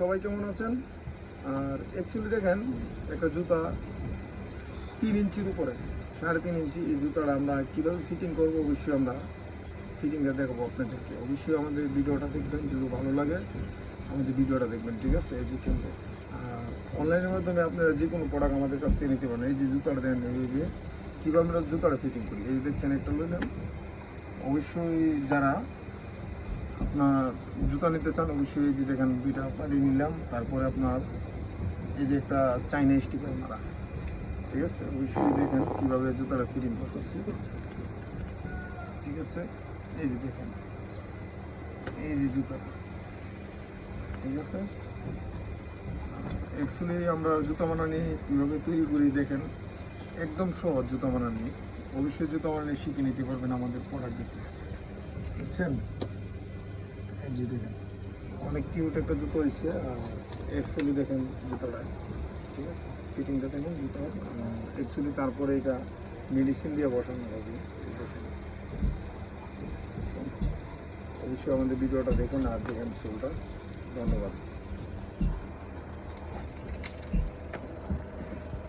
সবাই কেমন আছেন? আর অ্যাকচুয়ালি দেখেন একটা জুতা 3 ইঞ্চির উপরে 3.5 ইঞ্চি, এই জুতাটা আমরা কীভাবে ফিটিং করবো অবশ্যই আমরা ফিটিংটা দেখাবো আপনাদেরকে। অবশ্যই আমাদের ভিডিওটা দেখবেন, যদি ভালো লাগে আমাদের ভিডিওটা দেখবেন, ঠিক আছে? এই যে কিনবো অনলাইনের মাধ্যমে আপনারা যে কোনো প্রোডাক্ট আমাদের কাছ থেকে নিতে পারেন। এই যে জুতাটা দেন, এই যে কীভাবে আমরা জুতাটা ফিটিং করি, এই যে দেখছেন একটা লইলাম। অবশ্যই যারা আপনার জুতা নিতে চান অবশ্যই এই যে দেখেন 2টা পাড়ি নিলাম, তারপরে আপনার এই যে একটা চাইনা স্টিকার মারা, ঠিক আছে? অবশ্যই দেখেন কীভাবে জুতাটা ফিটিং করতেছি, ঠিক আছে? এই যে দেখেন এই যে জুতাটা, ঠিক আছে? অ্যাকচুয়ালি আমরা জুতা বানানি কীভাবে তৈরি করি দেখেন, একদম সহজ জুতা বানানি। অবশ্যই জুতা বানানি শিখে নিতে পারবেন আমাদের প্রোডাক্ট দেখে, বুঝছেন? এই যে দেখেন অনেক কিউট একটা জুতো হয়েছে। আর অ্যাকচুয়ালি দেখেন জুতোটা, ঠিক আছে? ফিটিংটা দেখেন জুতো অ্যাকচুয়ালি। তারপরে এটা মেডিসিন দিয়ে বসানো হবে, দেখেন। অবশ্যই আমাদের ভিডিওটা দেখুন আর দেখেন চুলটা। ধন্যবাদ।